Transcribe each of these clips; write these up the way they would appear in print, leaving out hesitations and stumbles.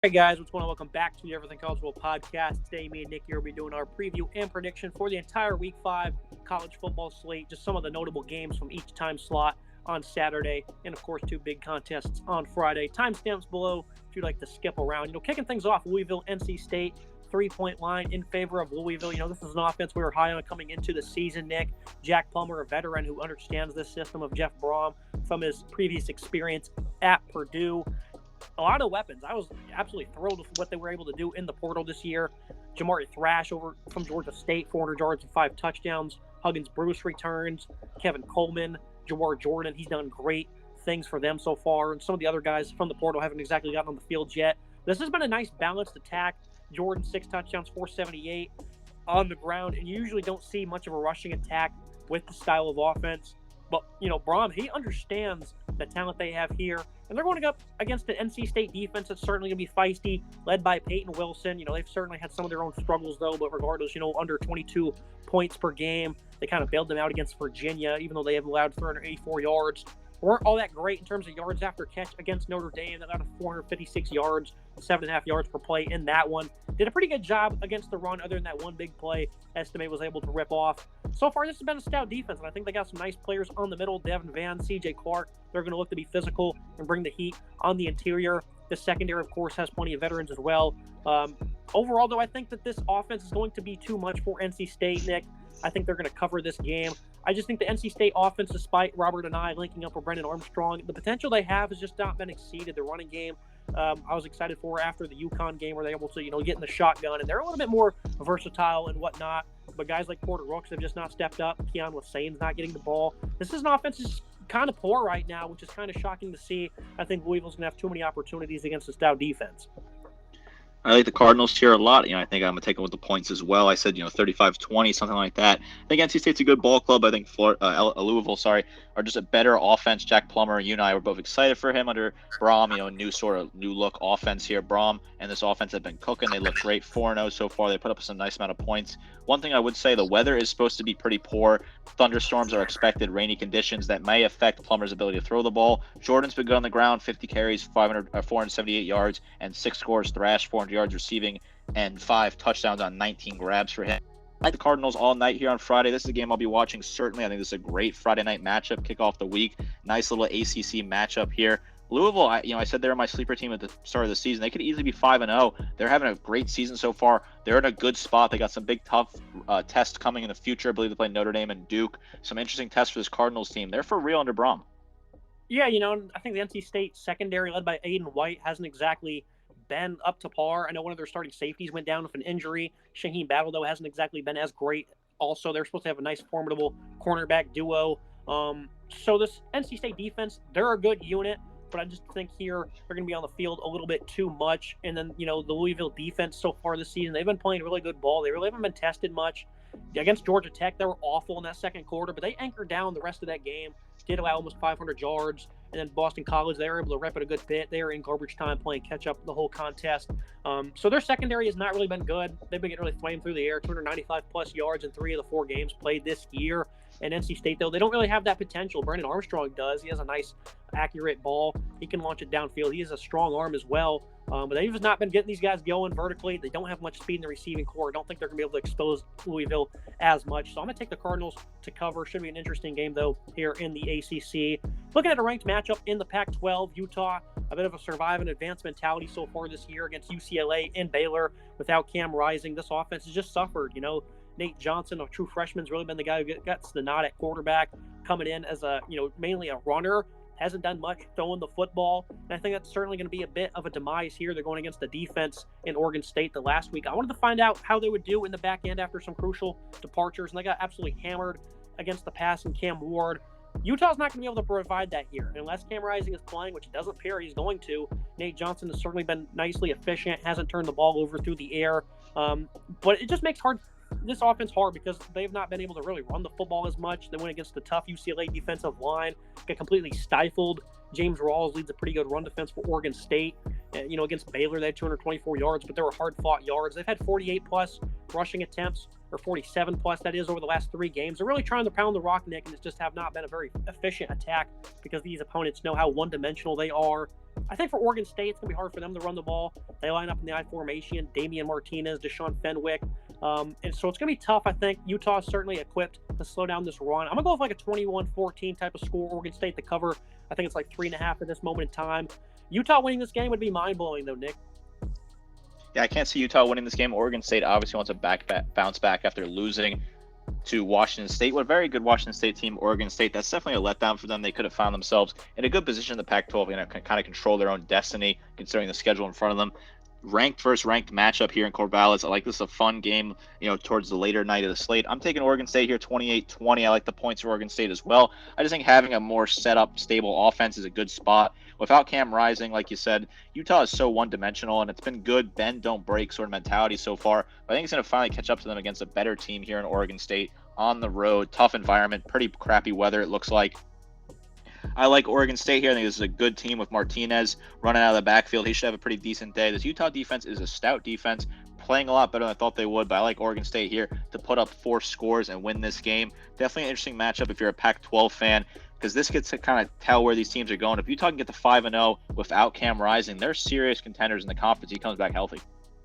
Hey guys, what's going on? Welcome back to the Everything College Football Podcast. Today, me and Nick here will be doing our preview and prediction for the entire Week 5 college football slate. Just some of the notable games from each time slot on Saturday, and of course, 2 big contests on Friday. Timestamps below if you'd like to skip around. Kicking things off, Louisville-NC State, 3-point line in favor of Louisville. This is an offense we were high on coming into the season, Nick. Jack Plummer, a veteran who understands this system of Jeff Brom from his previous experience at Purdue. A lot of weapons. I was absolutely thrilled with what they were able to do in the portal this year. Jamari Thrash over from Georgia State, 400 yards and 5 touchdowns. Huggins Bruce returns. Kevin Coleman, Jawar Jordan, he's done great things for them so far. And some of the other guys from the portal haven't exactly gotten on the field yet. This has been a nice balanced attack. Jordan, 6 touchdowns, 478 on the ground. And you usually don't see much of a rushing attack with the style of offense. But, Brom, he understands the talent they have here. And they're going up against the NC State defense that's certainly going to be feisty, led by Peyton Wilson. They've certainly had some of their own struggles, though. But regardless, under 22 points per game. They kind of bailed them out against Virginia, even though they have allowed 384 yards. Weren't all that great in terms of yards after catch against Notre Dame. They got 456 yards, 7.5 yards per play in that one. Did a pretty good job against the run, other than that one big play Estime was able to rip off. So far, this has been a stout defense, and I think they got some nice players on the middle. Devin Van, CJ Clark, they're going to look to be physical and bring the heat on the interior. The secondary, of course, has plenty of veterans as well. Overall, though, I think that this offense is going to be too much for NC State, Nick. I think they're going to cover this game. I just think the NC State offense, despite Robert and I linking up with Brendan Armstrong, the potential they have has just not been exceeded. The running game, I was excited for after the UConn game where they're able to, get in the shotgun, and they're a little bit more versatile and whatnot. But guys like Porter Rooks have just not stepped up. Keon Lassane's not getting the ball. This is an offense that's kind of poor right now, which is kind of shocking to see. I think Louisville's going to have too many opportunities against a stout defense. I like the Cardinals here a lot. I think I'm going to take them with the points as well. I said, 35-20, something like that. I think NC State's a good ball club. I think Louisville, are just a better offense. Jack Plummer, you and I were both excited for him under Brom, new look offense here. Brom and this offense have been cooking. They look great, 4-0 so far. They put up some nice amount of points. One thing I would say, the weather is supposed to be pretty poor. Thunderstorms are expected, rainy conditions that may affect Plummer's ability to throw the ball. Jordan's been good on the ground, 50 carries, 478 yards, and 6 scores. Thrash, 400 yards receiving, and 5 touchdowns on 19 grabs for him. I like the Cardinals all night here on Friday. This is a game I'll be watching, certainly. I think this is a great Friday night matchup, kick off the week. Nice little ACC matchup here. Louisville, I said they're my sleeper team at the start of the season. They could easily be 5-0. They're having a great season so far. They're in a good spot. They got some big, tough tests coming in the future. I believe they play Notre Dame and Duke. Some interesting tests for this Cardinals team. They're for real under Brom. Yeah, I think the NC State secondary led by Aiden White hasn't exactly been up to par. I know one of their starting safeties went down with an injury. Shaheem Battle, though, hasn't exactly been as great. Also, they're supposed to have a nice, formidable cornerback duo. So this NC State defense, they're a good unit, but I just think here they're going to be on the field a little bit too much. And then, the Louisville defense so far this season, they've been playing really good ball. They really haven't been tested much. Against Georgia Tech, they were awful in that second quarter, but they anchored down the rest of that game, did allow almost 500 yards. And then Boston College, they were able to rep it a good bit. They were in garbage time playing catch-up the whole contest. So their secondary has not really been good. They've been getting really flamed through the air, 295-plus yards in 3 of the 4 games played this year. And NC State, though, they don't really have that potential. Brendan Armstrong does. He has a nice, accurate ball. He can launch it downfield. He has a strong arm as well. But they've just not been getting these guys going vertically. They don't have much speed in the receiving core. I don't think they're going to be able to expose Louisville as much. So I'm going to take the Cardinals to cover. Should be an interesting game, though, here in the ACC. Looking at a ranked matchup in the Pac-12, Utah, a bit of a survive and advance mentality so far this year against UCLA and Baylor without Cam Rising. This offense has just suffered, Nate Johnson, a true freshman, has really been the guy who gets the nod at quarterback, coming in as a, mainly a runner. Hasn't done much throwing the football. And I think that's certainly going to be a bit of a demise here. They're going against the defense in Oregon State the last week. I wanted to find out how they would do in the back end after some crucial departures, and they got absolutely hammered against the pass and Cam Ward. Utah's not going to be able to provide that here. Unless Cam Rising is playing, which it doesn't appear he's going to. Nate Johnson has certainly been nicely efficient, hasn't turned the ball over through the air. But it just makes this offense hard because they've not been able to really run the football as much. They went against the tough UCLA defensive line, got completely stifled. James Rawls leads a pretty good run defense for Oregon State. Against Baylor, they had 224 yards, but they were hard-fought yards. They've had 48-plus rushing attempts, or 47-plus, that is, over the last 3 games. They're really trying to pound the rock, Nick, and it just have not been a very efficient attack because these opponents know how one-dimensional they are. I think for Oregon State, it's going to be hard for them to run the ball. They line up in the I formation, Damian Martinez, Deshaun Fenwick. And so it's going to be tough, I think. Utah is certainly equipped to slow down this run. I'm going to go with like a 21-14 type of score. Oregon State to cover. I think it's like 3.5 at this moment in time. Utah winning this game would be mind-blowing, though, Nick. Yeah, I can't see Utah winning this game. Oregon State obviously wants to bounce back after losing to Washington State. What a very good Washington State team, Oregon State. That's definitely a letdown for them. They could have found themselves in a good position in the Pac-12, kind of control their own destiny, considering the schedule in front of them. Ranked versus ranked matchup here in Corvallis. I like this, a fun game, towards the later night of the slate. I'm taking Oregon State here, 28-20. I like the points for Oregon State as well. I just think having a more set up, stable offense is a good spot. Without Cam Rising, like you said, Utah is so one-dimensional, and it's been good bend, don't break sort of mentality so far. But I think it's going to finally catch up to them against a better team here in Oregon State on the road. Tough environment, pretty crappy weather, it looks like. I like Oregon State here. I think this is a good team with Martinez running out of the backfield. He should have a pretty decent day. This Utah defense is a stout defense, playing a lot better than I thought they would, but I like Oregon State here to put up 4 scores and win this game. Definitely an interesting matchup if you're a Pac-12 fan, because this gets to kind of tell where these teams are going. If Utah can get to 5-0 without Cam Rising, they're serious contenders in the conference. He comes back healthy.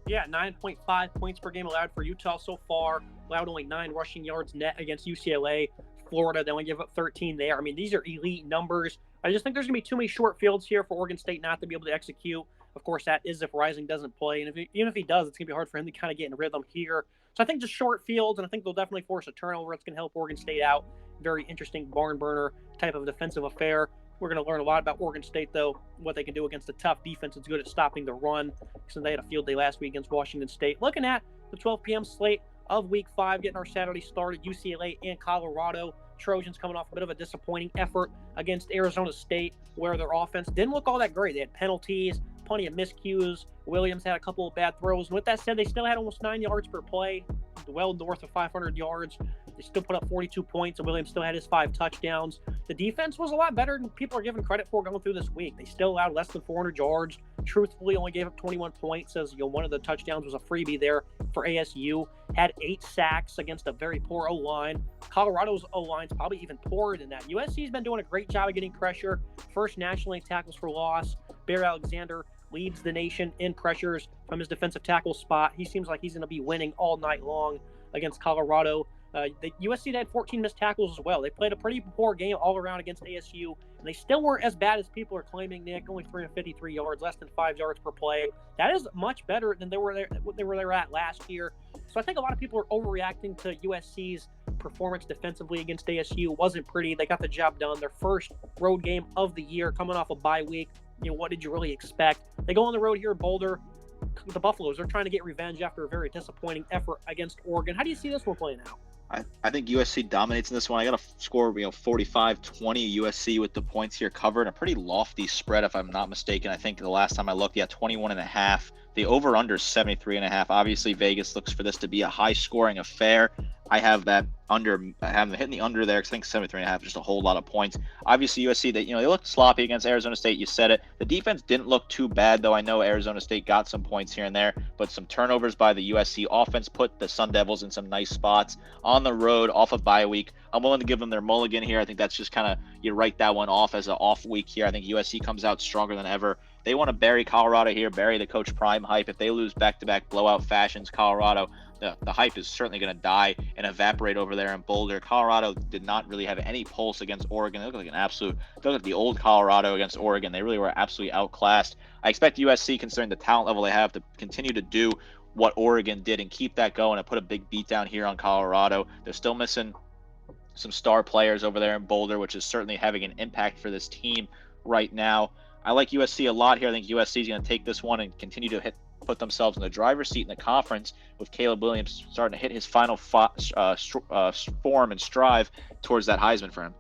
Yeah, 9.5 points per game allowed for Utah so far. Allowed only 9 rushing yards net against UCLA. Florida, they only give up 13 there. I mean, these are elite numbers. I just think there's going to be too many short fields here for Oregon State not to be able to execute. Of course, that is if Rising doesn't play. And even if he does, it's going to be hard for him to kind of get in rhythm here. So I think just short fields, and I think they'll definitely force a turnover. It's going to help Oregon State out. Very interesting barn burner type of defensive affair. We're going to learn a lot about Oregon State, though, what they can do against a tough defense that's good at stopping the run. So they had a field day last week against Washington State. Looking at the 12 p.m. slate of Week 5, getting our Saturday started, UCLA and Colorado. Trojans coming off a bit of a disappointing effort against Arizona State, where their offense didn't look all that great. They had penalties, plenty of miscues. Williams had a couple of bad throws. And with that said, they still had almost 9 yards per play, well north of 500 yards. They still put up 42 points, and Williams still had his 5 touchdowns. The defense was a lot better than people are giving credit for going through this week. They still allowed less than 400 yards. Truthfully, only gave up 21 points, as one of the touchdowns was a freebie there for ASU. Had 8 sacks against a very poor O-line. Colorado's O-line's probably even poorer than that. USC's been doing a great job of getting pressure. First nationally in tackles for loss. Bear Alexander leads the nation in pressures from his defensive tackle spot. He seems like he's going to be winning all night long against Colorado. The USC had 14 missed tackles as well. They played a pretty poor game all around against ASU, and they still weren't as bad as people are claiming, Nick. Only 353 yards, less than 5 yards per play. That is much better than they were at last year. So I think a lot of people are overreacting to USC's performance defensively against ASU. It wasn't pretty. They got the job done. Their first road game of the year, coming off a bye week. What did you really expect? They go on the road here in Boulder. The Buffaloes are trying to get revenge after a very disappointing effort against Oregon. How do you see this one playing out? I think USC dominates in this one. I got a score, 45-20 USC with the points here covered. A pretty lofty spread, if I'm not mistaken. I think the last time I looked, 21.5. The over-under is 73.5. Obviously, Vegas looks for this to be a high-scoring affair. I have that under. I have them hitting the under there because I think 73.5 is just a whole lot of points. Obviously, USC, they looked sloppy against Arizona State. You said it. The defense didn't look too bad, though. I know Arizona State got some points here and there, but some turnovers by the USC offense put the Sun Devils in some nice spots on the road off of bye week. I'm willing to give them their mulligan here. I think that's just kind of, you write that one off as an off week here. I think USC comes out stronger than ever. They want to bury Colorado here, bury the Coach Prime hype. If they lose back-to-back blowout fashions, Colorado, the hype is certainly going to die and evaporate over there in Boulder. Colorado did not really have any pulse against Oregon. They look like they look like the old Colorado against Oregon. They really were absolutely outclassed. I expect USC, considering the talent level they have, to continue to do what Oregon did and keep that going and put a big beat down here on Colorado. They're still missing some star players over there in Boulder, which is certainly having an impact for this team right now. I like USC a lot here. I think USC is going to take this one and continue to put themselves in the driver's seat in the conference, with Caleb Williams starting to hit his final form and strive towards that Heisman for him.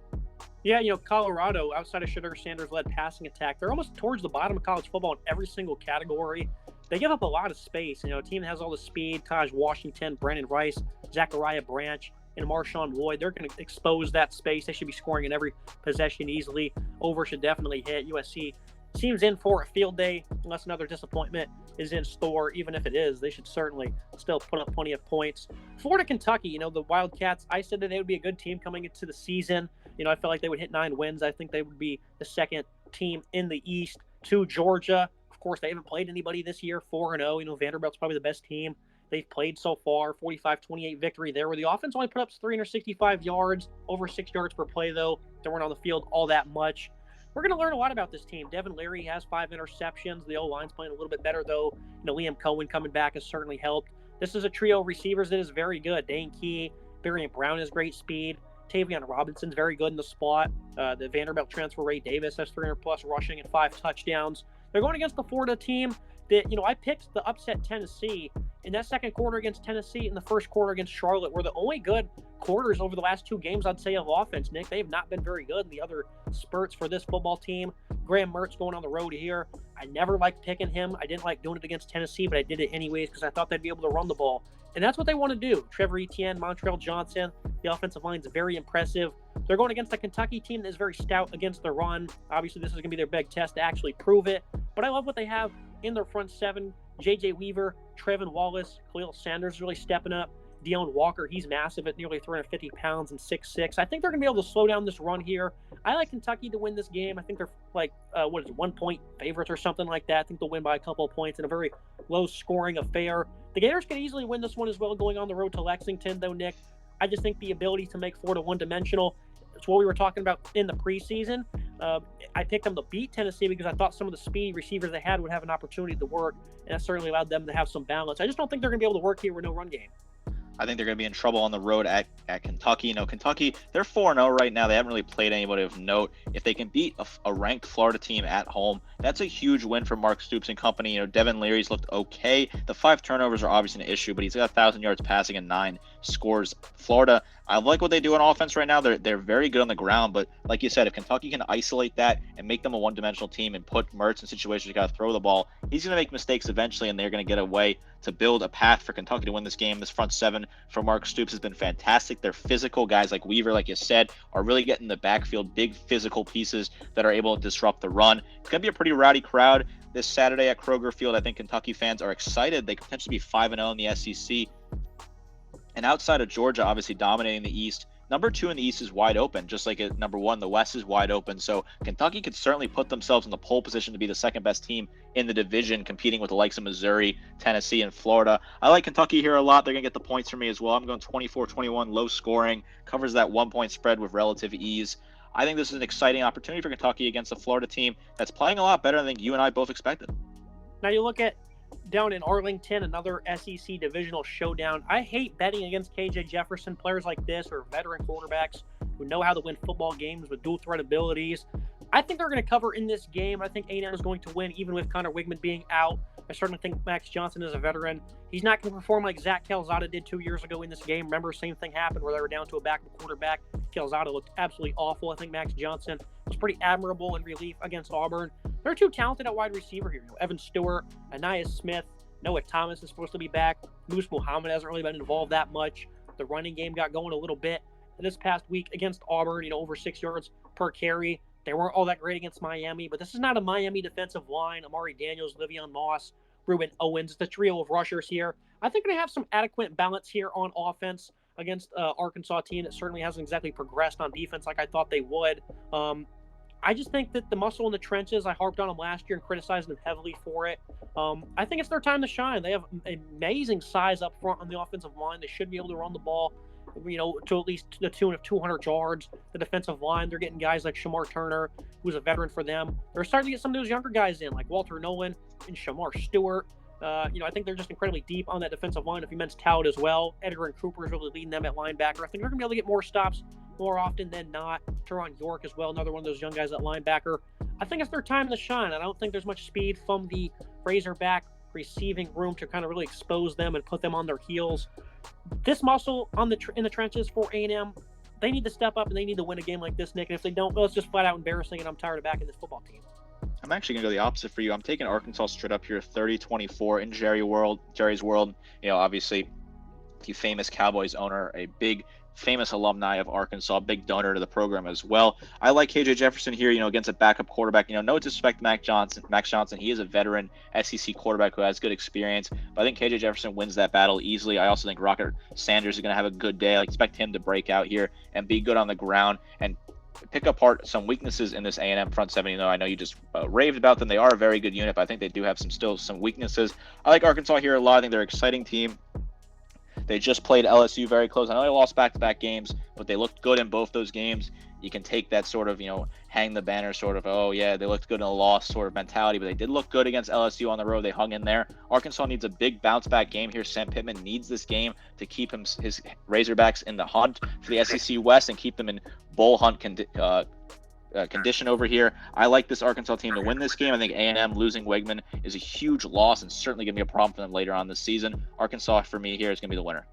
Yeah, Colorado, outside of Shedeur Sanders-led passing attack, they're almost towards the bottom of college football in every single category. They give up a lot of space. A team that has all the speed, Taj Washington, Brandon Rice, Zachariah Branch, and Marshawn Lloyd. They're going to expose that space. They should be scoring in every possession easily. Over should definitely hit. USC seems in for a field day unless another disappointment is in store. Even if it is, they should certainly still put up plenty of points. Florida, Kentucky, the Wildcats, I said that they would be a good team coming into the season. I felt like they would hit 9 wins. I think they would be the second team in the East to Georgia. Of course, they haven't played anybody this year, 4-0. You know, Vanderbilt's probably the best team they've played so far, 45-28 victory there, where the offense only put up 365 yards, over 6 yards per play, though. They weren't on the field all that much. We're going to learn a lot about this team. Devin Leary has 5 interceptions. The O-line's playing a little bit better, though. You know, Liam Cohen coming back has certainly helped. This is a trio of receivers that is very good. Dane Key, Barian Brown has great speed. Tavion Robinson's very good in the slot. The Vanderbilt transfer, Ray Davis, has 300-plus rushing and 5 touchdowns. They're going against the Florida team that, you know, I picked the upset Tennessee in that second quarter against Tennessee and the first quarter against Charlotte were the only good quarters over the last 2 games, I'd say, of offense, Nick. They have not been very good in the other spurts for this football team. Graham Mertz going on the road here. I never liked picking him. I didn't like doing it against Tennessee, but I did it anyways because I thought they'd be able to run the ball. And that's what they want to do. Trevor Etienne, Montrell Johnson, the offensive line is very impressive. They're going against a Kentucky team that is very stout against the run. Obviously, this is going to be their big test to actually prove it. But I love what they have in their front 7. J.J. Weaver, Trevin Wallace, Khalil Sanders really stepping up. Deone Walker, he's massive at nearly 350 pounds and 6'6". I think they're going to be able to slow down this run here. I like Kentucky to win this game. I think they're like, 1-point favorites or something like that. I think they'll win by a couple of points in a very low-scoring affair. The Gators could easily win this one as well going on the road to Lexington, though, Nick. I just think the ability to make Florida one-dimensional, it's what we were talking about in the preseason. I picked them to beat Tennessee because I thought some of the speed receivers they had would have an opportunity to work, and that certainly allowed them to have some balance. I just don't think they're going to be able to work here with no run game. I think they're going to be in trouble on the road at Kentucky. You know, Kentucky, they're 4-0 right now. They haven't really played anybody of note. If they can beat a ranked Florida team at home, that's a huge win for Mark Stoops and company. You know, Devin Leary's looked okay. The 5 turnovers are obviously an issue, but he's got 1,000 yards passing and 9 scores. Florida, I like what they do on offense right now. They're very good on the ground, but like you said, if Kentucky can isolate that and make them a one-dimensional team and put Mertz in situations you got to throw the ball, he's going to make mistakes eventually, and they're going to get a way to build a path for Kentucky to win this game. This front 7 for Mark Stoops has been fantastic. They're physical. Guys like Weaver, like you said, are really getting the backfield, big physical pieces that are able to disrupt the run. It's going to be a pretty rowdy crowd this Saturday at Kroger Field. I think Kentucky fans are excited. They could potentially be 5-0 in the SEC. And outside of Georgia, obviously dominating the East, number 2 in the East is wide open, just like at number 1, the West is wide open. So Kentucky could certainly put themselves in the pole position to be the second best team in the division, competing with the likes of Missouri, Tennessee, and Florida. I like Kentucky here a lot. They're going to get the points for me as well. I'm going 24-21, low scoring, covers that 1-point spread with relative ease. I think this is an exciting opportunity for Kentucky against a Florida team that's playing a lot better than I think you and I both expected. Now you look at down in Arlington, another SEC divisional showdown. I hate betting against KJ Jefferson. Players like this or veteran quarterbacks who know how to win football games with dual threat abilities. I think they're going to cover in this game. I think A&M is going to win, even with Connor Wigman being out. I certainly think Max Johnson is a veteran. He's not going to perform like Zach Calzada did 2 years ago in this game. Remember, same thing happened where they were down to a backup quarterback. Calzada looked absolutely awful. I think Max Johnson was pretty admirable in relief against Auburn. They're too talented at wide receiver here. You know, Evan Stewart, Anais Smith, Noah Thomas is supposed to be back. Moose Muhammad hasn't really been involved that much. The running game got going a little bit this past week against Auburn, you know, over 6 yards per carry. They weren't all that great against Miami, but this is not a Miami defensive line. Amari Daniels, Livion Moss, Ruben Owens, it's the trio of rushers here. I think they have some adequate balance here on offense against Arkansas team that certainly hasn't exactly progressed on defense like I thought they would. I just think that the muscle in the trenches, I harped on them last year and criticized them heavily for it. I think it's their time to shine. They have amazing size up front on the offensive line. They should be able to run the ball, you know, to at least the tune of 200 yards. The defensive line, they're getting guys like Shamar Turner, who's a veteran for them. They're starting to get some of those younger guys in, like Walter Nolan and Shamar Stewart. You know, I think they're just incredibly deep on that defensive line. If you mention Tout as well, Edgar and Cooper is really leading them at linebacker. I think they're going to be able to get more stops more often than not. Teron York as well, another one of those young guys at linebacker. I think it's their time to shine. I don't think there's much speed from the Razorback receiving room to kind of really expose them and put them on their heels. This muscle on in the trenches for A&M, they need to step up and they need to win a game like this, Nick. And if they don't, well, it's just flat out embarrassing, and I'm tired of backing this football team. I'm actually going to go the opposite for you. I'm taking Arkansas straight up here, 30-24 in Jerry's world. You know, obviously, the famous Cowboys owner, a big, famous alumni of Arkansas, big donor to the program as well. I like KJ Jefferson here, you know, against a backup quarterback. You know, no disrespect to Max Johnson. He is a veteran SEC quarterback who has good experience. But I think KJ Jefferson wins that battle easily. I also think Rocket Sanders is going to have a good day. I expect him to break out here and be good on the ground. And pick apart some weaknesses in this A&M front seven. You know, I know you just raved about them. They are a very good unit, but I think they do have some weaknesses. I like Arkansas here a lot. I think they're an exciting team. They just played LSU very close. I know they lost back-to-back games, but they looked good in both those games. You can take that sort of, hang the banner sort of, oh, yeah, they looked good in a loss sort of mentality, but they did look good against LSU on the road. They hung in there. Arkansas needs a big bounce-back game here. Sam Pittman needs this game to keep his Razorbacks in the hunt for the SEC West and keep them in bowl hunt condition over here. I like this Arkansas team to win this game. I think A&M losing Wegman is a huge loss and certainly going to be a problem for them later on this season. Arkansas, for me, here is going to be the winner.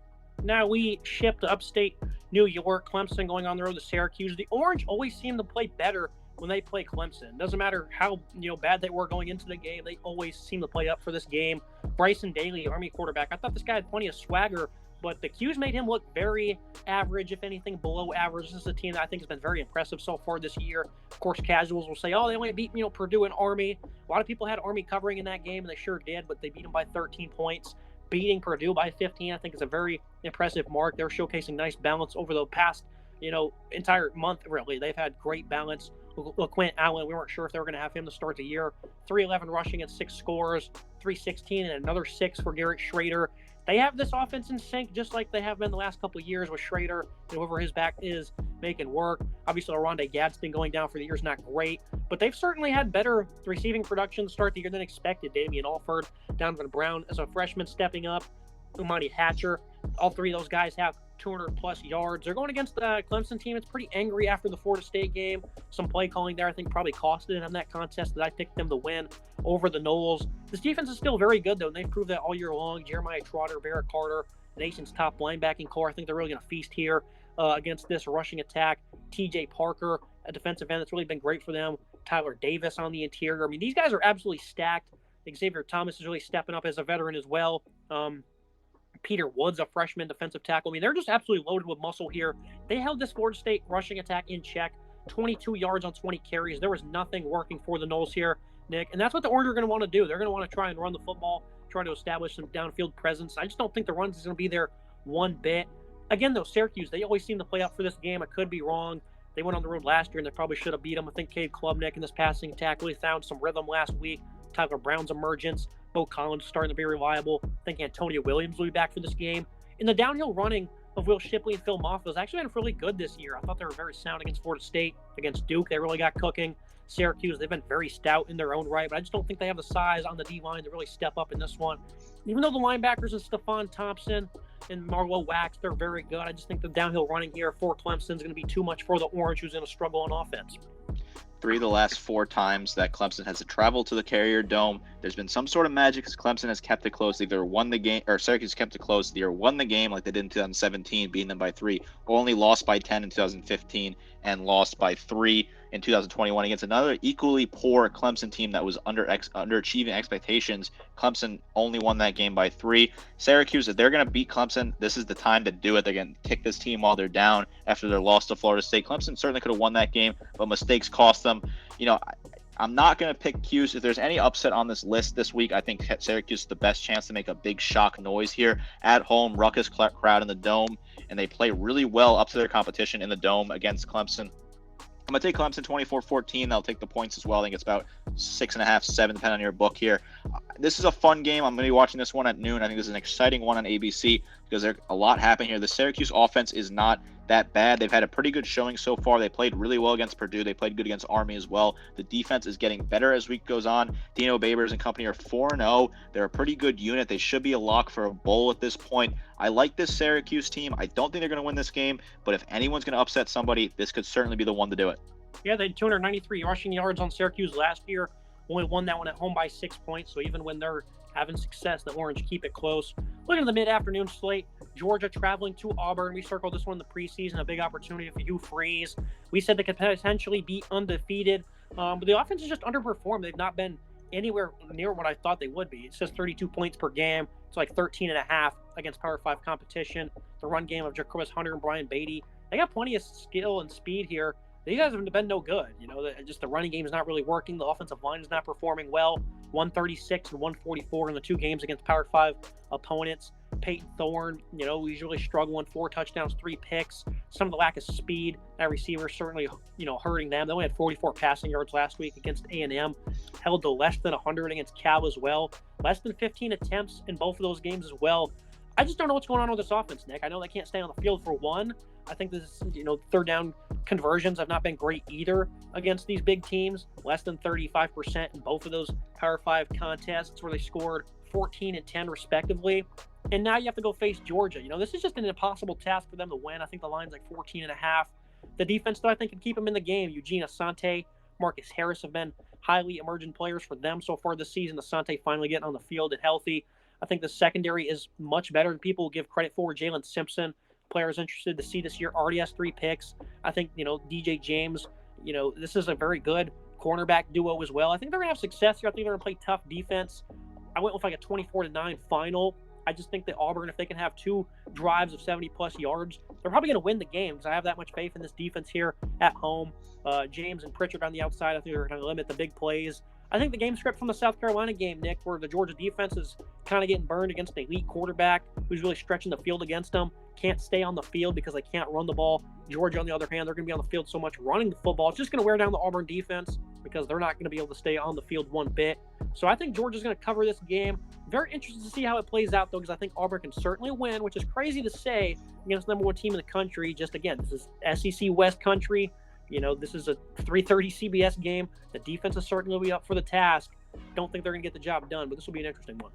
Now we ship to upstate New York. Clemson going on the road to Syracuse. The Orange always seem to play better when they play Clemson. Doesn't matter how bad they were going into the game. They always seem to play up for this game. Bryson Daly, Army quarterback. I thought this guy had plenty of swagger, but the Qs made him look very average, if anything, below average. This is a team that I think has been very impressive so far this year. Of course, casuals will say, oh, they only beat Purdue and Army. A lot of people had Army covering in that game, and they sure did, but they beat them by 13 points. Beating Purdue by 15, I think, is a very impressive mark. They're showcasing nice balance over the past, entire month, really. They've had great balance. LaQuint Allen, we weren't sure if they were going to have him to start the year. 311 rushing and 6 scores, 316 and another 6 for Garrett Schrader. They have this offense in sync just like they have been the last couple of years with Schrader and whoever his back is making work. Obviously, Oronde Gadsden going down for the year is not great, but they've certainly had better receiving production to start the year than expected. Damian Alford, Donovan Brown as a freshman stepping up, Umani Hatcher. All three of those guys have 200-plus yards. They're going against the Clemson team. It's pretty angry after the Florida State game. Some play calling there, I think, probably costed them that contest that I picked them to win over the Noles. This defense is still very good, though, and they've proved that all year long. Jeremiah Trotter, Barrett Carter, the nation's top linebacking core. I think they're really going to feast here against this rushing attack. TJ Parker, a defensive end that's really been great for them. Tyler Davis on the interior. I mean, these guys are absolutely stacked. Xavier Thomas is really stepping up as a veteran as well. Peter Woods, a freshman defensive tackle. I mean, they're just absolutely loaded with muscle here. They held this Florida State rushing attack in check. 22 yards on 20 carries. There was nothing working for the Noles here, Nick. And that's what the Orange are going to want to do. They're going to want to try and run the football, try to establish some downfield presence. I just don't think the runs is going to be there one bit. Again, though, Syracuse, they always seem to play up for this game. I could be wrong. They went on the road last year, and they probably should have beat them. I think Cade Klubnik in this passing attack really found some rhythm last week. Tyler Brown's emergence. Bo Collins starting to be reliable. I think Antonio Williams will be back for this game. In the downhill running of Will Shipley and Phil Moffitt has actually been really good this year. I thought they were very sound against Florida State. Against Duke, they really got cooking. Syracuse, they've been very stout in their own right, but I just don't think they have the size on the D-line to really step up in this one. Even though the linebackers and Stephon Thompson and Marlowe Wax, they're very good. I just think the downhill running here for Clemson is going to be too much for the Orange, who's going to struggle on offense. 3 of the last 4 times that Clemson has to travel to the Carrier Dome, there's been some sort of magic because Clemson has kept it close. Either won the game, or Syracuse kept it close. They either won the game like they did in 2017, beating them by 3, or only lost by 10 in 2015 and lost by 3 in 2021 against another equally poor Clemson team that was underachieving expectations. Clemson only won that game by 3. Syracuse, if they're going to beat Clemson, this is the time to do it. They're going to kick this team while they're down after their loss to Florida State. Clemson certainly could have won that game, but mistakes cost them. I'm not going to pick Cuse. If there's any upset on this list this week, I think Syracuse is the best chance to make a big shock noise here. At home, ruckus crowd in the Dome, and they play really well up to their competition in the Dome against Clemson. I'm going to take Clemson 24-14. They'll take the points as well. I think it's about 6.5, 7, depending on your book here. This is a fun game. I'm going to be watching this one at noon. I think this is an exciting one on ABC because there's a lot happening here. The Syracuse offense is not that bad. They've had a pretty good showing so far. They played really well against Purdue. They played good against Army as well. The defense is getting better as week goes on. Dino Babers and company are 4-0. They're a pretty good unit. They should be a lock for a bowl at this point. I like this Syracuse team. I don't think they're going to win this game, but if anyone's going to upset somebody, this could certainly be the one to do it. Yeah, they had 293 rushing yards on Syracuse last year. Only won that one at home by 6 points. So even when they're having success, the Orange keep it close. Looking at the mid-afternoon slate, Georgia traveling to Auburn. We circled this one in the preseason, a big opportunity for Hugh Freeze. We said they could potentially be undefeated, but the offense has just underperformed. They've not been anywhere near what I thought they would be. It says 32 points per game. It's like 13.5 against Power 5 competition. The run game of Jacobus Hunter and Brian Beatty. They got plenty of skill and speed here. These guys have been no good. Just the running game is not really working. The offensive line is not performing well. 136 and 144 in the 2 games against Power 5 opponents. Peyton Thorne, he's really struggling. 4 touchdowns, 3 picks. Some of the lack of speed at receiver certainly, hurting them. They only had 44 passing yards last week against A&M. Held to less than 100 against Cal as well. Less than 15 attempts in both of those games as well. I just don't know what's going on with this offense, Nick. I know they can't stay on the field for one. I think this, third down conversions have not been great either against these big teams. Less than 35% in both of those Power 5 contests where they scored 14 and 10 respectively. And now you have to go face Georgia. This is just an impossible task for them to win. I think the line's like 14.5. The defense, though, I think can keep them in the game. Eugene Asante, Marcus Harris have been highly emergent players for them so far this season. Asante finally getting on the field and healthy. I think the secondary is much better than people give credit for. Jalen Simpson, players interested to see this year, already has 3 picks. I think, DJ James, this is a very good cornerback duo as well. I think they're going to have success here. I think they're going to play tough defense. I went with like a 24-9 final. I just think that Auburn, if they can have 2 drives of 70-plus yards, they're probably going to win the game because I have that much faith in this defense here at home. James and Pritchard on the outside, I think they're going to limit the big plays. I think the game script from the South Carolina game, Nick, where the Georgia defense is kind of getting burned against an elite quarterback who's really stretching the field against them, can't stay on the field because they can't run the ball. Georgia, on the other hand, they're going to be on the field so much running the football. It's just going to wear down the Auburn defense because they're not going to be able to stay on the field one bit. So I think Georgia's going to cover this game. Very interested to see how it plays out, though, because I think Auburn can certainly win, which is crazy to say against the number 1 team in the country. Just, again, this is SEC West country. This is a 3:30 CBS game. The defense is certainly be up for the task. Don't think they're going to get the job done, but this will be an interesting one.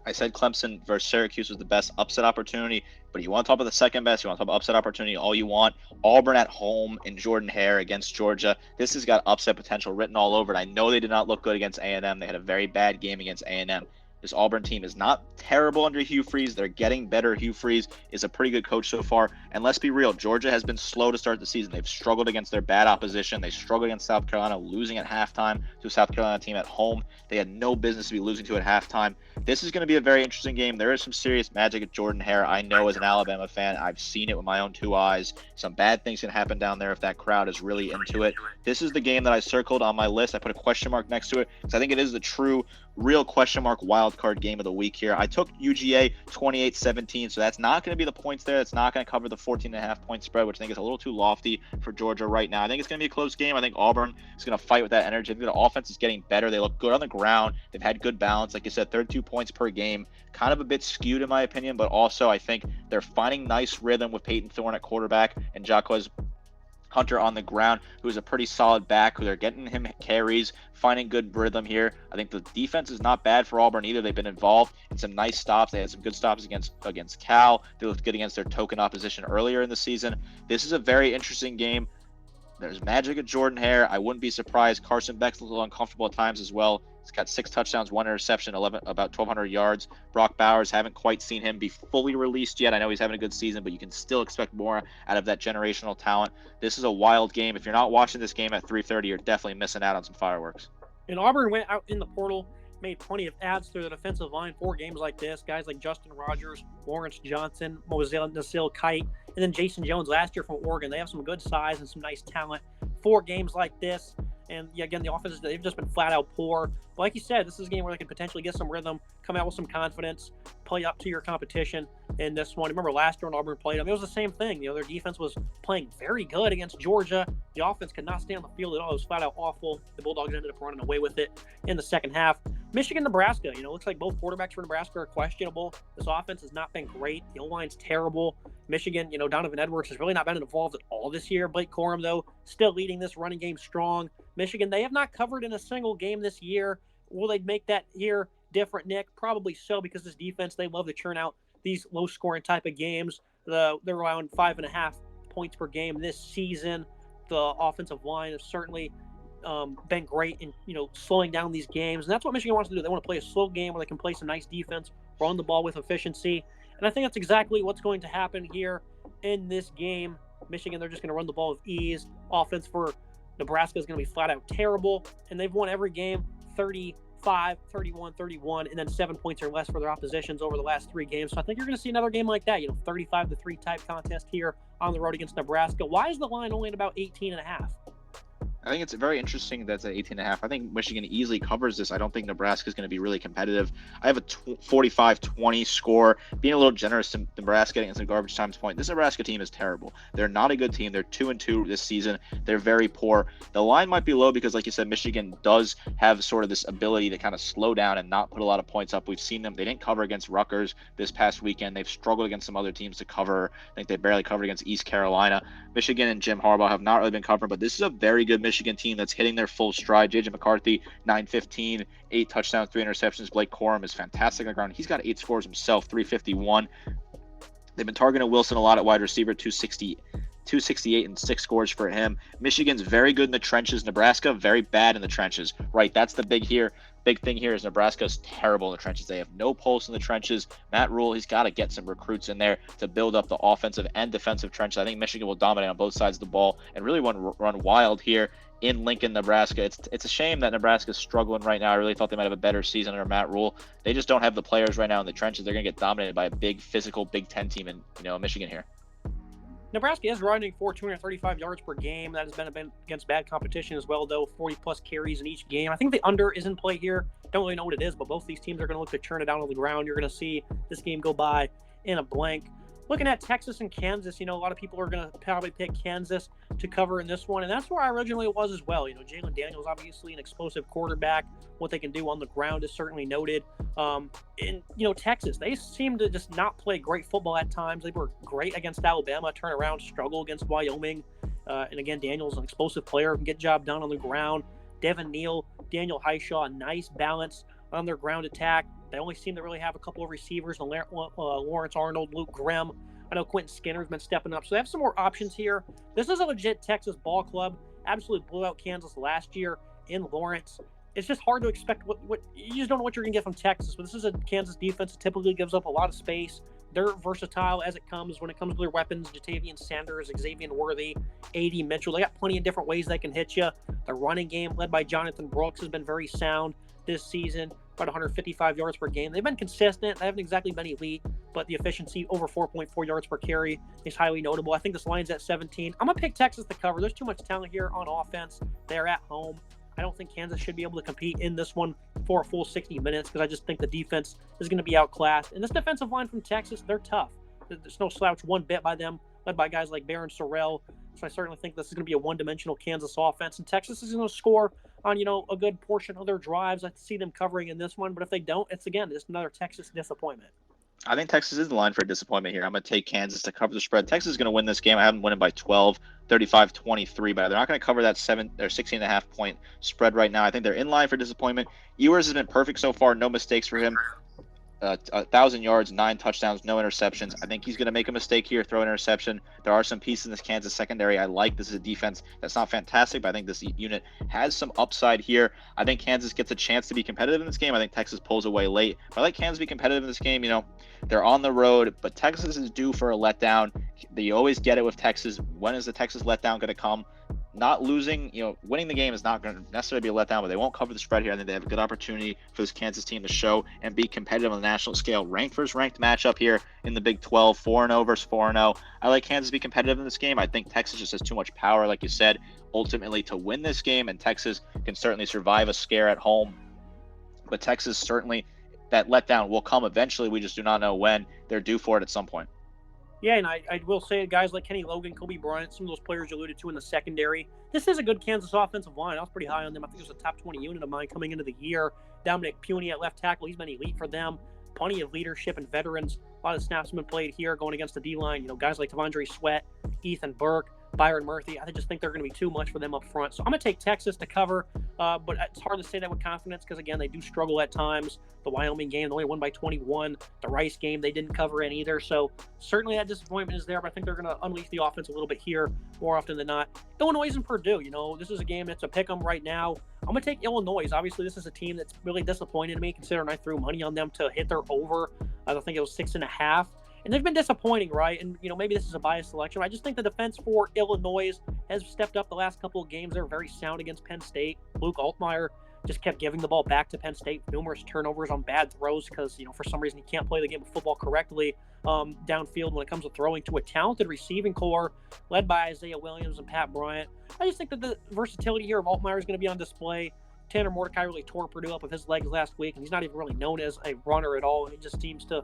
I said Clemson versus Syracuse was the best upset opportunity, but you want to talk about the second best, you want to talk about upset opportunity, all you want. Auburn at home in Jordan-Hare against Georgia. This has got upset potential written all over it. I know they did not look good against A&M. They had a very bad game against A&M. This Auburn team is not terrible under Hugh Freeze. They're getting better. Hugh Freeze is a pretty good coach so far. And let's be real, Georgia has been slow to start the season. They've struggled against their bad opposition. They struggled against South Carolina, losing at halftime to a South Carolina team at home. They had no business to be losing to at halftime. This is going to be a very interesting game. There is some serious magic at Jordan-Hare. I know as an Alabama fan, I've seen it with my own 2 eyes. Some bad things can happen down there if that crowd is really into it. This is the game that I circled on my list. I put a question mark next to it because I think it is the true, real question mark wild card game of the week here. I took UGA 28-17, so that's not going to be the points there. It's not going to cover the 14.5 point spread, which I think is a little too lofty for Georgia right now. I think it's going to be a close game. I think Auburn is going to fight with that energy. I think the offense is getting better. They look good on the ground. They've had good balance. Like you said, 32 points per game. Kind of a bit skewed in my opinion, but also I think they're finding nice rhythm with Peyton Thorne at quarterback and Jacquez Hunter on the ground, who's a pretty solid back, who they're getting him carries, finding good rhythm here. I think the defense is not bad for Auburn either. They've been involved in some nice stops. They had some good stops against Cal. They looked good against their token opposition earlier in the season. This is a very interesting game. There's magic at Jordan-Hare. I wouldn't be surprised. Carson Beck's a little uncomfortable at times as well. He's got 6 touchdowns, 1 interception, about 1,200 yards. Brock Bowers, haven't quite seen him be fully released yet. I know he's having a good season, but you can still expect more out of that generational talent. This is a wild game. If you're not watching this game at 3:30, you're definitely missing out on some fireworks. And Auburn went out in the portal, made plenty of adds through the defensive line for games like this. Guys like Justin Rogers, Lawrence Johnson, Moselle Nasil Kite, and then Jason Jones last year from Oregon. They have some good size and some nice talent for games like this. And yeah, again, the offenses, they've just been flat out poor. But like you said, this is a game where they can potentially get some rhythm, come out with some confidence, play up to your competition in this one. Remember last year when Auburn played them, it was the same thing. Their defense was playing very good against Georgia. The offense could not stay on the field at all. It was flat out awful. The Bulldogs ended up running away with it in the second half. Michigan-Nebraska, looks like both quarterbacks for Nebraska are questionable. This offense has not been great. The O-line's terrible. Michigan, Donovan Edwards has really not been involved at all this year. Blake Corum, though, still leading this running game strong. Michigan, they have not covered in a single game this year. Will they make that year different, Nick? Probably so, because this defense, they love to churn out these low-scoring type of games. They're around 5.5 points per game this season. The offensive line has certainly been great in slowing down these games, and that's what Michigan wants to do. They want to play a slow game where they can play some nice defense, run the ball with efficiency, and I think that's exactly what's going to happen here in this game. Michigan, they're just going to run the ball with ease. Offense for Nebraska is going to be flat out terrible, and they've won every game 35, 31, 31, and then 7 points or less for their oppositions over the last 3 games. So I think you're going to see another game like that, 35-3 type contest here on the road against Nebraska. Why is the line only at about 18.5? I think it's very interesting that's at 18.5. I think Michigan easily covers this. I don't think Nebraska is going to be really competitive. I have a 45-20 score, being a little generous to Nebraska against a garbage times point. This Nebraska team is terrible. They're not a good team. They're 2-2 this season. They're very poor. The line might be low because, like you said, Michigan does have sort of this ability to kind of slow down and not put a lot of points up. We've seen them. They didn't cover against Rutgers this past weekend. They've struggled against some other teams to cover. I think they barely covered against East Carolina. Michigan and Jim Harbaugh have not really been covering, but this is a very good Michigan team that's hitting their full stride. J.J. McCarthy, 915, 8 touchdowns, 3 interceptions. Blake Corum is fantastic on the ground. He's got 8 scores himself, 351. They've been targeting Wilson a lot at wide receiver, 268 and 6 scores for him. Michigan's very good in the trenches. Nebraska, very bad in the trenches. Right, that's the big thing here is Nebraska's terrible in the trenches. They have no pulse in the trenches. Matt Rule, he's got to get some recruits in there to build up the offensive and defensive trenches. I think Michigan will dominate on both sides of the ball and really run wild here in Lincoln, Nebraska. It's a shame that Nebraska's struggling right now. I really thought they might have a better season under Matt Rule. They just don't have the players right now in the trenches. They're going to get dominated by a big physical Big Ten team in Michigan here. Nebraska is running for 235 yards per game. That has been against bad competition as well, though. 40-plus carries in each game. I think the under is in play here. Don't really know what it is, but both these teams are going to look to turn it down on the ground. You're going to see this game go by in a blank. Looking at Texas and Kansas, a lot of people are going to probably pick Kansas to cover in this one, and that's where I originally was as well. Jalen Daniels, obviously an explosive quarterback. What they can do on the ground is certainly noted. Texas, they seem to just not play great football at times. They were great against Alabama, turn around, struggle against Wyoming. And again, Daniels, an explosive player, can get job done on the ground. Devin Neal, Daniel Highshaw, a nice balance on their ground attack. They only seem to really have a couple of receivers, Lawrence Arnold, Luke Grimm. I know Quentin Skinner's been stepping up, so they have some more options here. This is a legit Texas ball club. Absolutely blew out Kansas last year in Lawrence. It's just hard to expect what you just don't know what you're going to get from Texas. But this is a Kansas defense that typically gives up a lot of space. They're versatile as it comes when it comes to their weapons. Jatavian Sanders, Xavier Worthy, A.D. Mitchell. They got plenty of different ways they can hit you. The running game led by Jonathan Brooks has been very sound this season. About 155 yards per game. They've been consistent. They haven't exactly been elite, but the efficiency over 4.4 yards per carry is highly notable. I think this line's at 17. I'm going to pick Texas to cover. There's too much talent here on offense. They're at home. I don't think Kansas should be able to compete in this one for a full 60 minutes because I just think the defense is going to be outclassed. And this defensive line from Texas, they're tough. There's no slouch one bit by them, led by guys like Barron Sorrell. So I certainly think this is going to be a one-dimensional Kansas offense. And Texas is going to score on, a good portion of their drives. I see them covering in this one. But if they don't, it's, again, just another Texas disappointment. I think Texas is the line for a disappointment here. I'm going to take Kansas to cover the spread. Texas is going to win this game. I have them winning by 12, 35-23, but they're not going to cover that 16.5 point spread right now. I think they're in line for disappointment. Ewers has been perfect so far. No mistakes for him. 1,000 yards, 9 touchdowns, no interceptions. I think he's going to make a mistake here, throw an interception. There are some pieces in this Kansas secondary I like. This is a defense that's not fantastic, but I think this unit has some upside here. I think Kansas gets a chance to be competitive in this game. I think Texas pulls away late. But I like Kansas to be competitive in this game. They're on the road, but Texas is due for a letdown. You always get it with Texas. When is the Texas letdown going to come? Not losing, winning the game is not going to necessarily be a letdown, but they won't cover the spread here. I think they have a good opportunity for this Kansas team to show and be competitive on the national scale. Ranked matchup here in the Big 12, 4-0 versus 4-0. I like Kansas to be competitive in this game. I think Texas just has too much power, like you said, ultimately to win this game, and Texas can certainly survive a scare at home. But Texas certainly, that letdown will come eventually. We just do not know when. They're due for it at some point. Yeah, and I will say guys like Kenny Logan, Kobe Bryant, some of those players you alluded to in the secondary. This is a good Kansas offensive line. I was pretty high on them. I think it was a top 20 unit of mine coming into the year. Dominic Puny at left tackle. He's been elite for them. Plenty of leadership and veterans. A lot of snaps have been played here going against the D-line. Guys like Tavondre Sweat, Ethan Burke, Byron Murphy. I just think they're going to be too much for them up front. So I'm going to take Texas to cover, but it's hard to say that with confidence because, again, they do struggle at times. The Wyoming game, they only won by 21. The Rice game, they didn't cover in either. So certainly that disappointment is there, but I think they're going to unleash the offense a little bit here more often than not. Illinois and Purdue, this is a game that's a pick-em right now. I'm going to take Illinois. Obviously, this is a team that's really disappointed me considering I threw money on them to hit their over. I think it was 6.5. And they've been disappointing, right? And, maybe this is a biased selection. I just think the defense for Illinois has stepped up the last couple of games. They're very sound against Penn State. Luke Altmaier just kept giving the ball back to Penn State, numerous turnovers on bad throws because, for some reason he can't play the game of football correctly downfield when it comes to throwing to a talented receiving core led by Isaiah Williams and Pat Bryant. I just think that the versatility here of Altmaier is going to be on display. Tanner Mordecai really tore Purdue up with his legs last week, and he's not even really known as a runner at all. He just seems to,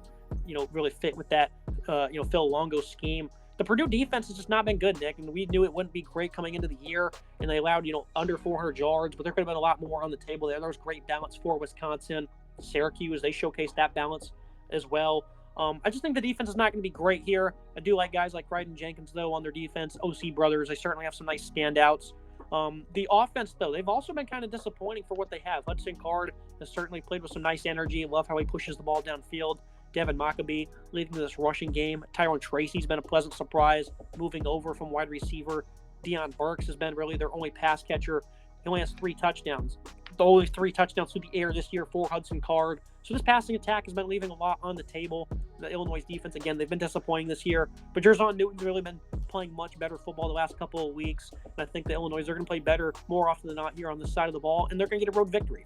really fit with that, Phil Longo scheme. The Purdue defense has just not been good, Nick, and we knew it wouldn't be great coming into the year, and they allowed, under 400 yards, but there could have been a lot more on the table there. There was great balance for Wisconsin. Syracuse, they showcased that balance as well. I just think the defense is not going to be great here. I do like guys like Crichton Jenkins, though, on their defense. OC Brothers, they certainly have some nice standouts. The offense, though, they've also been kind of disappointing for what they have. Hudson Card has certainly played with some nice energy. Love how he pushes the ball downfield. Devin Maccabee leading to this rushing game. Tyrone Tracy's been a pleasant surprise, moving over from wide receiver. Deion Burks has been really their only pass catcher. He only has 3 touchdowns. The only 3 touchdowns through the air this year for Hudson Card. So this passing attack has been leaving a lot on the table. The Illinois defense, again, they've been disappointing this year. But Jerzon Newton's really been playing much better football the last couple of weeks. And I think the Illinois are going to play better more often than not here on this side of the ball. And they're going to get a road victory.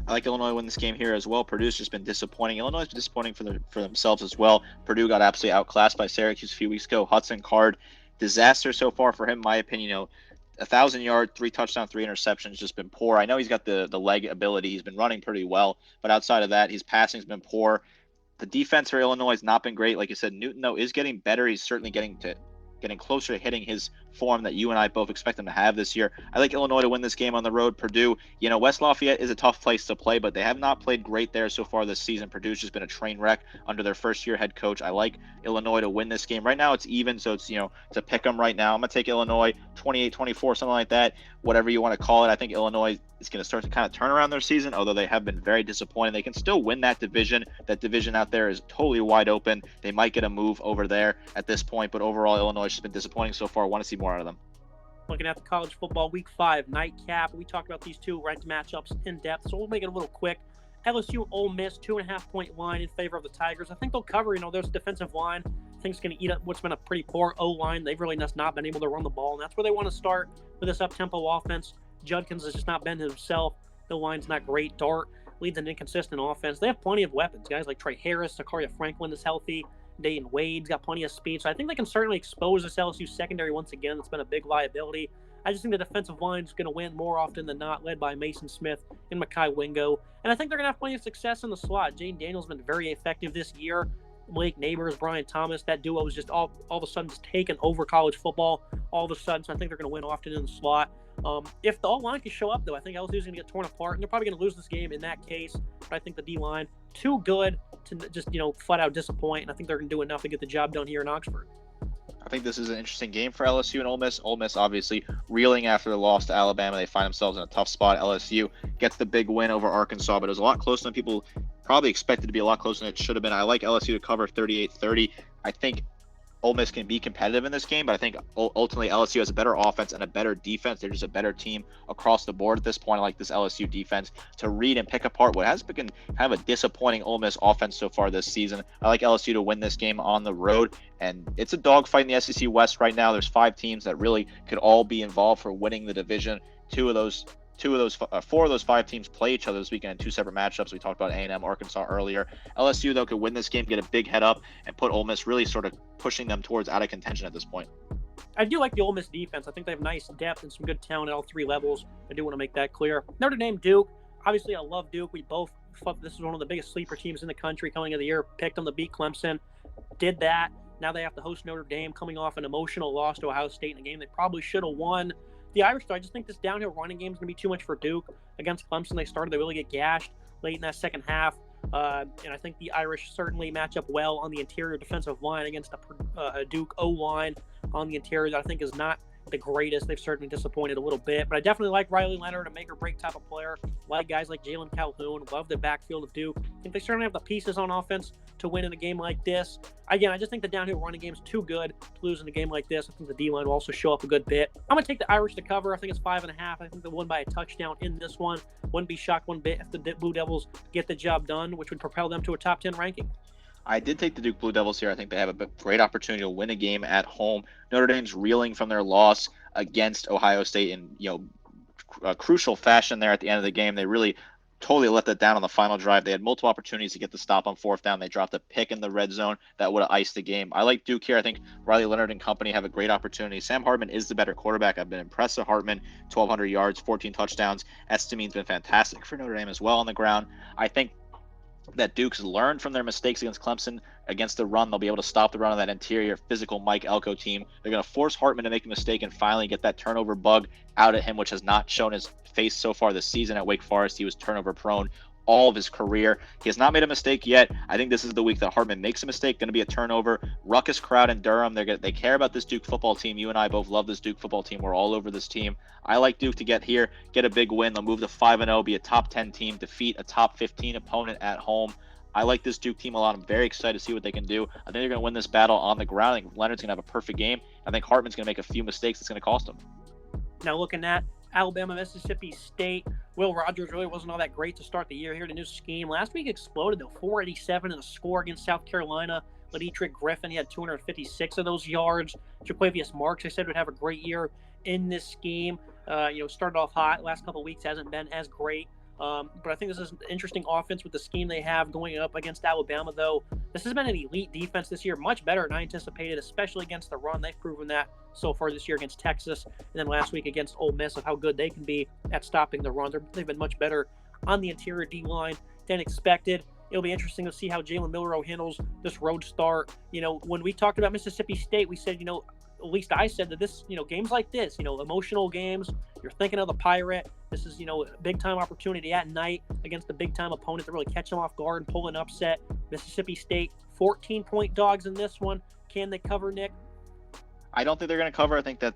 I like Illinois to win this game here as well. Purdue's just been disappointing. Illinois has been disappointing for themselves as well. Purdue got absolutely outclassed by Syracuse a few weeks ago. Hudson Card, disaster so far for him, in my opinion. 1,000-yard, 3 touchdowns, 3 interceptions, just been poor. I know he's got the leg ability. He's been running pretty well, but outside of that, his passing's been poor. The defense for Illinois has not been great. Like you said, Newton, though, is getting better. He's certainly getting closer to hitting his form that you and I both expect him to have this year. I like Illinois to win this game on the road. Purdue, West Lafayette is a tough place to play, but they have not played great there so far this season. Purdue's just been a train wreck under their first-year head coach. I like Illinois to win this game. Right now it's even, so it's, to pick them right now. I'm going to take Illinois 28-24, something like that, whatever you want to call it. I think Illinois is going to start to kind of turn around their season, although they have been very disappointing. They can still win that division. That division out there is totally wide open. They might get a move over there at this point, but overall, Illinois has been disappointing so far. I want to see more out of them. Looking at the college football Week 5 nightcap, we talked about these 2 ranked matchups in depth, so we'll make it a little quick. LSU-Ole Miss, 2.5-point line in favor of the Tigers. I think they'll cover, there's defensive line. I think it's going to eat up what's been a pretty poor O-line. They've really just not been able to run the ball, and that's where they want to start with this up-tempo offense. Judkins has just not been himself. The line's not great. Dart leads an inconsistent offense. They have plenty of weapons. Guys like Trey Harris, Zakaria Franklin is healthy. Dayton Wade's got plenty of speed. So I think they can certainly expose this LSU secondary once again. It's been a big liability. I just think the defensive line is going to win more often than not, led by Mason Smith and Mekhi Wingo. And I think they're going to have plenty of success in the slot. Jane Daniels has been very effective this year. Blake Neighbors, Brian Thomas, that duo is just all of a sudden just taken over college football all of a sudden. So I think they're going to win often in the slot. If the O-line can show up, though, I think LSU is going to get torn apart, and they're probably going to lose this game in that case. But I think the D-line, too good to just, flat out disappoint, and I think they're going to do enough to get the job done here in Oxford. I think this is an interesting game for LSU and Ole Miss. Ole Miss obviously reeling after the loss to Alabama. They find themselves in a tough spot. LSU gets the big win over Arkansas, but it was a lot closer than people probably expected to be, a lot closer than it should have been. I like LSU to cover 38-30. I think Ole Miss can be competitive in this game, but I think ultimately LSU has a better offense and a better defense. They're just a better team across the board at this point. I like this LSU defense to read and pick apart what has been kind of a disappointing Ole Miss offense so far this season. I like LSU to win this game on the road, and it's a dogfight in the SEC West right now. There's 5 teams that really could all be involved for winning the division. 4 of those 5 teams play each other this weekend in 2 separate matchups. We talked about A&M-Arkansas earlier. LSU, though, could win this game, get a big head up, and put Ole Miss really sort of pushing them towards out of contention at this point. I do like the Ole Miss defense. I think they have nice depth and some good talent at all 3 levels. I do want to make that clear. Notre Dame, Duke. Obviously, I love Duke. We both thought this is one of the biggest sleeper teams in the country coming into the year. Picked them to beat Clemson. Did that. Now they have to host Notre Dame, coming off an emotional loss to Ohio State in a game they probably should have won. The Irish, though, I just think this downhill running game is going to be too much for Duke. Against Clemson, they started to really get gashed late in that second half. And I think the Irish certainly match up well on the interior defensive line against a Duke O-line on the interior that I think is not the greatest. They've certainly disappointed a little bit. But I definitely like Riley Leonard, a make-or-break type of player. Like guys like Jalen Calhoun. Love the backfield of Duke. I think they certainly have the pieces on offense to win in a game like this. Again, I just think the downhill running game is too good to lose in a game like this. I think the D-line will also show up a good bit. I'm going to take the Irish to cover. I think it's 5.5. I think they won by a touchdown in this one. Wouldn't be shocked one bit if the Blue Devils get the job done, which would propel them to a top 10 ranking. I did take the Duke Blue Devils here. I think they have a great opportunity to win a game at home. Notre Dame's reeling from their loss against Ohio State and, crucial fashion there at the end of the game. They really totally let that down on the final drive. They had multiple opportunities to get the stop on fourth down. They dropped a pick in the red zone that would have iced the game. I like Duke here. I think Riley Leonard and company have a great opportunity. Sam Hartman is the better quarterback. I've been impressed with Hartman. 1,200 yards, 14 touchdowns. Estimine's been fantastic for Notre Dame as well on the ground. I think that Duke's learned from their mistakes against Clemson. Against the run, they'll be able to stop the run of that interior physical Mike Elko team. They're going to force Hartman to make a mistake and finally get that turnover bug out at him, which has not shown his face so far this season at Wake Forest. He was turnover prone all of his career. He has not made a mistake yet. I think this is the week that Hartman makes a mistake. Going to be a turnover. Ruckus crowd in Durham. They care about this Duke football team. You and I both love this Duke football team. We're all over this team. I like Duke to get here, get a big win. They'll move to 5-0, be a top 10 team, defeat a top 15 opponent at home. I like this Duke team a lot. I'm very excited to see what they can do. I think they're going to win this battle on the ground. I think Leonard's going to have a perfect game. I think Hartman's going to make a few mistakes that's going to cost him. Now looking at Alabama, Mississippi State, Will Rogers really wasn't all that great to start the year here. The new scheme last week exploded though. 487 in the score against South Carolina. Ledrick Griffin, he had 256 of those yards. Jaquavius Marks, I said, would have a great year in this scheme. Started off hot. Last couple of weeks hasn't been as great. But I think this is an interesting offense with the scheme they have going up against Alabama, though. This has been an elite defense this year, much better than I anticipated, especially against the run. They've proven that so far this year against Texas, and then last week against Ole Miss, of how good they can be at stopping the run. They've been much better on the interior D-line than expected. It'll be interesting to see how Jalen Milroe handles this road start. When we talked about Mississippi State, we said, at least I said that this, games like this, emotional games, you're thinking of the Pirate. This is, a big time opportunity at night against a big time opponent to really catch them off guard and pull an upset. Mississippi State, 14-point dogs in this one. Can they cover, Nick? I don't think they're going to cover. I think that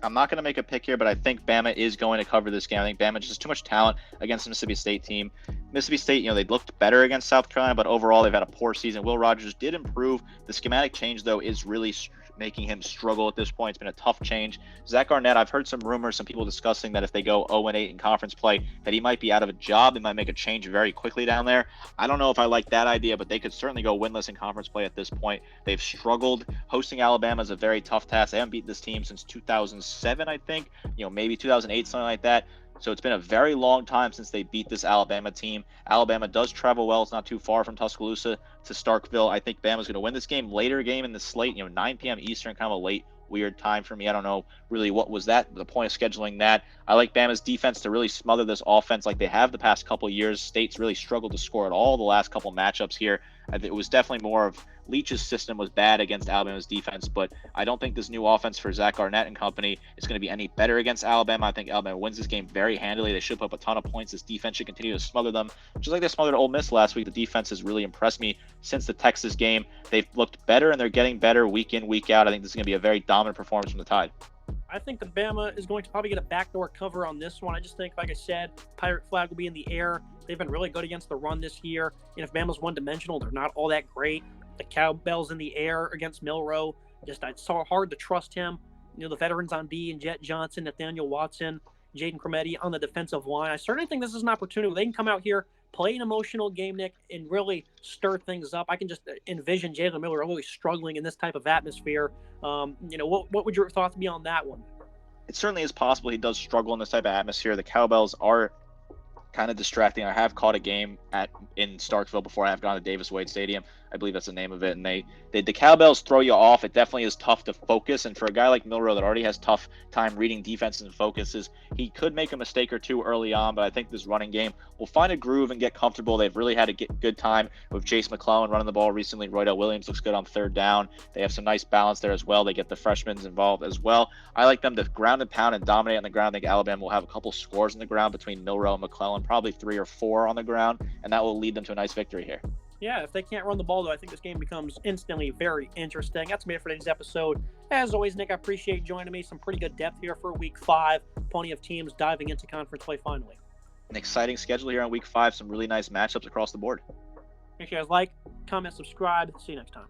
I'm not going to make a pick here, but I think Bama is going to cover this game. I think Bama just has too much talent against the Mississippi State team. Mississippi State, they looked better against South Carolina, but overall they've had a poor season. Will Rogers did improve. The schematic change, though, is really making him struggle at this point. It's been a tough change. Zach Arnett, I've heard some rumors, some people discussing that if they go 0-8 in conference play, that he might be out of a job. They might make a change very quickly down there. I don't know if I like that idea, but they could certainly go winless in conference play at this point. They've struggled. Hosting Alabama is a very tough task. They haven't beaten this team since 2007, I think. Maybe 2008, something like that. So it's been a very long time since they beat this Alabama team. Alabama does travel well. It's not too far from Tuscaloosa to Starkville. I think Bama's going to win this game. Later game in the slate, 9 p.m. Eastern, kind of a late, weird time for me. I don't know really what was the point of scheduling that. I like Bama's defense to really smother this offense like they have the past couple of years. State's really struggled to score at all the last couple matchups here. It was definitely more of Leach's system was bad against Alabama's defense, but I don't think this new offense for Zach Arnett and company is going to be any better against Alabama. I think Alabama wins this game very handily. They should put up a ton of points. This defense should continue to smother them, just like they smothered Ole Miss last week. The defense has really impressed me since the Texas game. They've looked better, and they're getting better week in, week out. I think this is going to be a very dominant performance from the Tide. I think the Bama is going to probably get a backdoor cover on this one. I just think, like I said, Pirate flag will be in the air. They've been really good against the run this year. And if Bama's one-dimensional, they're not all that great. The cowbells in the air against Milroe. It's so hard to trust him. The veterans on D and Jet Johnson, Nathaniel Watson, Jaden Crometti on the defensive line. I certainly think this is an opportunity where they can come out here, play an emotional game, Nick, and really stir things up. I can just envision Jalen Miller really struggling in this type of atmosphere. What would your thoughts be on that one? It certainly is possible he does struggle in this type of atmosphere. The cowbells are kind of distracting. I have caught a game in Starkville before. I have gone to Davis Wade Stadium. I believe that's the name of it. And the cowbells throw you off. It definitely is tough to focus. And for a guy like Milroe that already has tough time reading defenses and focuses, he could make a mistake or two early on. But I think this running game will find a groove and get comfortable. They've really had a good time with Chase McClellan running the ball recently. Roydell Williams looks good on third down. They have some nice balance there as well. They get the freshmen involved as well. I like them to ground and pound and dominate on the ground. I think Alabama will have a couple scores on the ground between Milroe and McClellan, probably 3 or 4 on the ground, and that will lead them to a nice victory here. Yeah, if they can't run the ball, though, I think this game becomes instantly very interesting. That's me for today's episode. As always, Nick, I appreciate joining me. Some pretty good depth here for Week 5. Plenty of teams diving into conference play finally. An exciting schedule here on Week 5. Some really nice matchups across the board. Make sure you guys like, comment, subscribe. See you next time.